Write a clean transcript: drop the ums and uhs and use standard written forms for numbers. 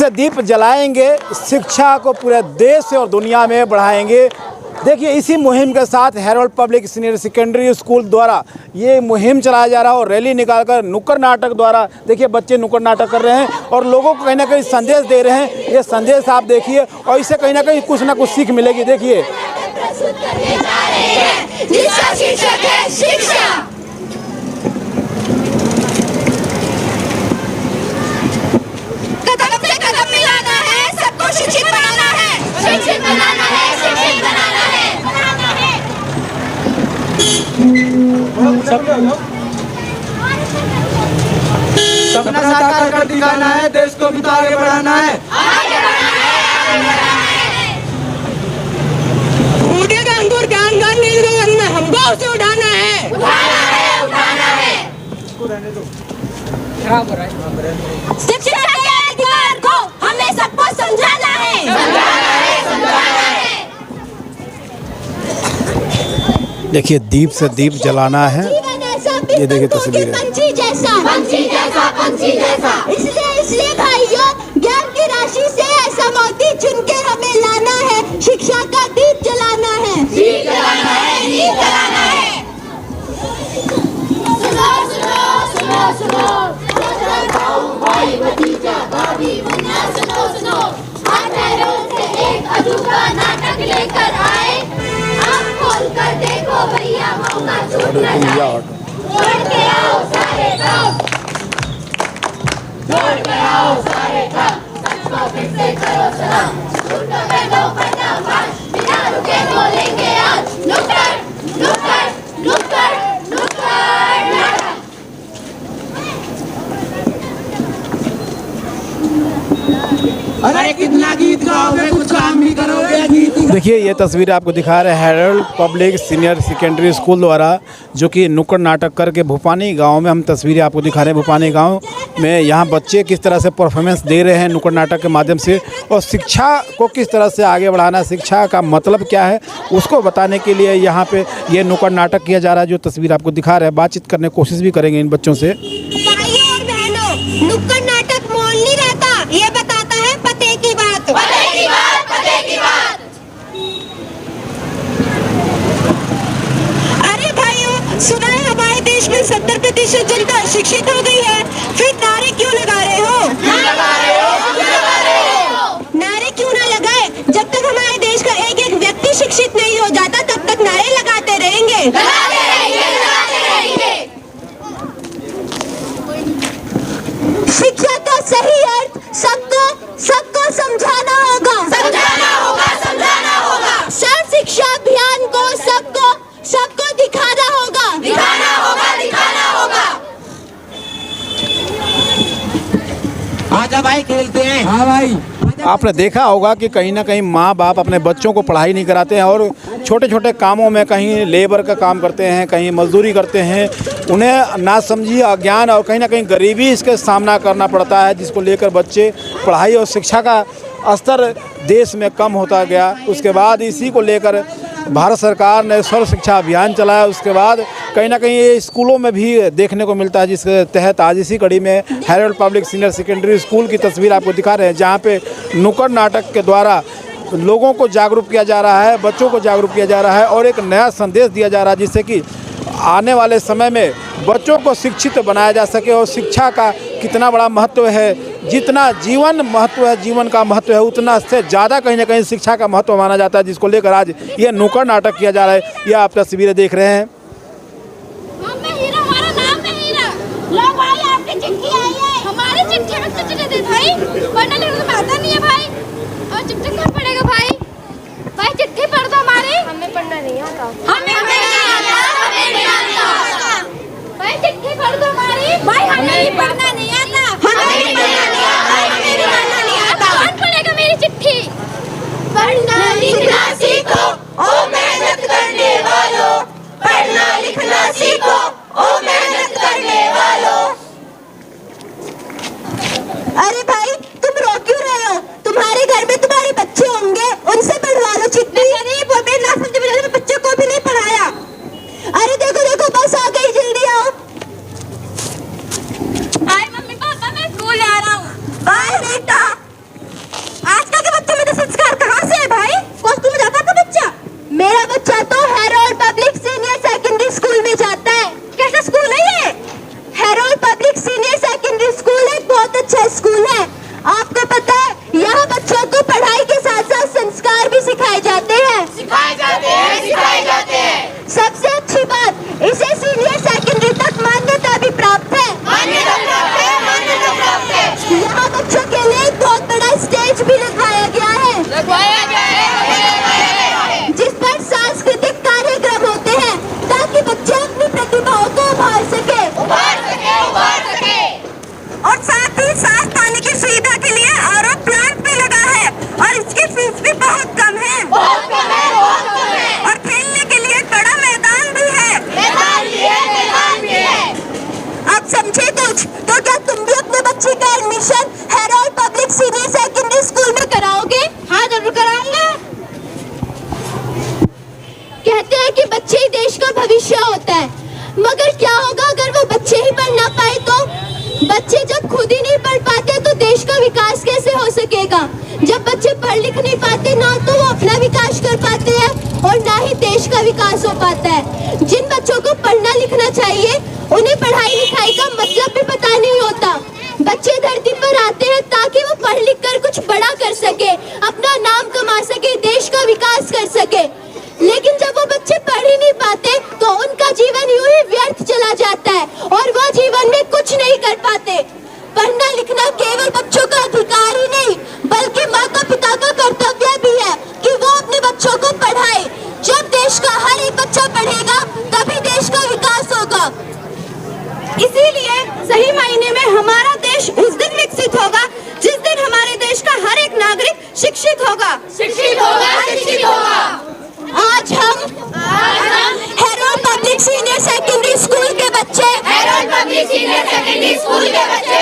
से दीप जलाएंगे, शिक्षा को पूरे देश और दुनिया में बढ़ाएंगे। देखिए, इसी मुहिम के साथ Harold public senior secondary school द्वारा ये मुहिम चलाया जा रहा है और रैली निकालकर नुक्कड़ नाटक द्वारा देखिए बच्चे नुक्कड़ नाटक कर रहे हैं और लोगों को कहीं ना कहीं संदेश दे रहे हैं। ये संदेश आप देखिए और इससे कहीं ना कहीं कुछ ना कुछ सीख मिलेगी। देखिए, शिक्षित बनाना है, शिक्षित बनाना है, शिक्षित बनाना है, बनाना है। सपना साकार कर दिखाना है, देश को भी तो आगे बढ़ाना है, आगे बढ़ाना है, आगे बढ़ाना है। उठेगा अंकुर ज्ञान का नील गगन में, हमको उसे उठाना है, उठाना है, उठाना है। शिक्षा के अधिकार को हमें सबको समझाना है, समझाना है, समझाना है। देखिए, दीप से दीप जलाना है। ये देखिए तस्वीर है। पंछी जैसा, पंछी जैसा, पंछी जैसा। इसलिए भाइयों, ज्ञान की राशि से ऐसा मोती चुन के हमें लाना है, शिक्षा का दीप जलाना है, दीप जलाना है, दीप जलाना है। सुनो सुनो सुनो सुनो, भाई भतीजा भाभी बन्ना, सुनो सुनो। आज हेरोल्ड से एक अजूबा नाटक लेकर आए, आँख खोल कर देखो भैया, मौका छूट न जाए। छोड़ के आओ सारे काम, छोड़ के आओ सारे काम, सच को फिर से करो सलाम, झूठों पे लो पर्दाफाश, बिना रुके बोलेंगे आज नुक्कड़ नुक्कड़ नुक्कड़ नुक्कड़ नाटक। अरे कितना गीत गाओगे, कुछ काम भी करोगे, गीत। देखिए, ये तस्वीर आपको दिखा रहे हैं Harold public senior secondary school द्वारा, जो कि नुक्कड़ नाटक करके भूपानी गांव में हम तस्वीरें आपको दिखा रहे हैं। भूपानी गांव में यहाँ बच्चे किस तरह से परफॉर्मेंस दे रहे हैं नुक्कड़ नाटक के माध्यम से और शिक्षा को किस तरह से आगे बढ़ाना, शिक्षा का मतलब क्या है उसको बताने के लिए यहाँ पे ये नुक्कड़ नाटक किया जा रहा है। जो तस्वीर आपको दिखा रहे हैं, बातचीत करने की कोशिश भी करेंगे इन बच्चों से। भाइयों और बहनों, नुक्कड़ नाटक मोल नहीं रहता, ये बताता है पते की बात, पते की बात, पते की बात। अरे भाइयों, सुना है हमारे देश में 70% जनता शिक्षित हो गई है, फिर नारे क्यों लगा रहे हो? क्यों लगा रहे हो? क्यों लगा रहे हो? नारे क्यों ना लगाए? जब तक हमारे देश का एक एक व्यक्ति शिक्षित नहीं हो जाता, तब तक नारे लगाते रहेंगे, लगाते रहेंगे, लगाते रहेंगे। शिक्षा का सही अर्थ सबको सबको समझाना होगा, समझाना होगा, समझाना होगा। सर्व शिक्षा अभियान को सबको सबको दिखाना होगा, दिखाना होगा, दिखाना होगा। आजा भाई, खेलते हैं। हाँ भाई, आपने देखा होगा कि कहीं ना कहीं माँ बाप अपने बच्चों को पढ़ाई नहीं कराते हैं और छोटे छोटे कामों में कहीं लेबर का काम करते हैं, कहीं मजदूरी करते हैं। उन्हें नासमझी, अज्ञान और कहीं ना कहीं गरीबी इसका सामना करना पड़ता है, जिसको लेकर बच्चे पढ़ाई और शिक्षा का स्तर देश में कम होता गया। उसके बाद इसी को लेकर भारत सरकार ने सर्व शिक्षा अभियान चलाया। उसके बाद कहीं ना कहीं ये स्कूलों में भी देखने को मिलता है, जिसके तहत आज इसी कड़ी में Harold public senior secondary school की तस्वीर आपको दिखा रहे हैं, जहाँ पे नुक्कड़ नाटक के द्वारा लोगों को जागरूक किया जा रहा है, बच्चों को जागरूक किया जा रहा है और एक नया संदेश दिया जा रहा है, जिससे कि आने वाले समय में बच्चों को शिक्षित बनाया जा सके और शिक्षा का कितना बड़ा महत्व है। जितना जीवन महत्व है, जीवन का महत्व है, उतना से ज़्यादा कहीं ना कहीं शिक्षा का महत्व माना जाता है, जिसको लेकर आज ये नुक्कड़ नाटक किया जा रहा है। ये आप तस्वीरें देख रहे हैं। हमारा नाम है हीरा। लो भाई, आपकी चिट्ठी आई है। हमारी चिट्ठी में तो चिट्ठी दे भाई, पढ़ना लिखना तो आता नहीं है भाई। और चिट्ठी कौन पढ़ेगा भाई? भाई चिट्ठी पढ़ दो हमारी। हमें पढ़ना नहीं आता, हमें नहीं आता, हमें नहीं आता। भाई चिट्ठी पढ़ दो हमारी। भाई हमें भी पढ़ना नहीं आता, हमें भी पढ़ना नहीं आता, हमें भी पढ़ना नहीं आता। कौन पढ़ेगा मेरी चिट्ठी? पढ़ना लिखना सीखो ओ मेहनत करने वालों, पढ़ना लिखना सीखो ओ मेहनत करने वालों। अरे भाई, तुम रो क्यों रहे हो? तुम्हारे घर में तुम्हारे बच्चे होंगे, उनसे पढ़वा लो चिट्ठी। गरीब हो गए, ना समझे बच्चे को भी नहीं पढ़ाया। अरे देखो देखो, बस आ गई, जल्दी आओ। बढ़ेगा। जब बच्चे पढ़ लिख नहीं पाते ना तो वो अपना विकास कर पाते हैं और ना ही देश का विकास हो पाता है। जिन बच्चों को पढ़ना लिखना चाहिए उन्हें पढ़ाई लिखाई का मतलब भी पता नहीं होता। बच्चे धरती पर आते हैं ताकि वो पढ़ लिख कर कुछ बड़ा कर सके, अपना नाम कमा सके, देश का विकास कर सके। लेकिन जब वो बच्चे पढ़ ही नहीं पाते तो उनका जीवन यूं ही व्यर्थ चला जाता है और वो जीवन में कुछ नहीं कर पाते। पढ़ना लिखना केवल बच्चों का अधिकार ही नहीं बल्कि माता पिता का कर्तव्य भी है कि वो अपने बच्चों को पढ़ाए। जब देश का हर एक बच्चा पढ़ेगा तभी देश का विकास होगा। इसीलिए सही मायने में हमारा देश उस दिन विकसित होगा जिस दिन हमारे देश का हर एक नागरिक शिक्षित होगा। शिक्षित होगा, शिक्षित होगा। आज हम Harold public senior secondary school के बच्चे Harold public senior secondary school के बच्चे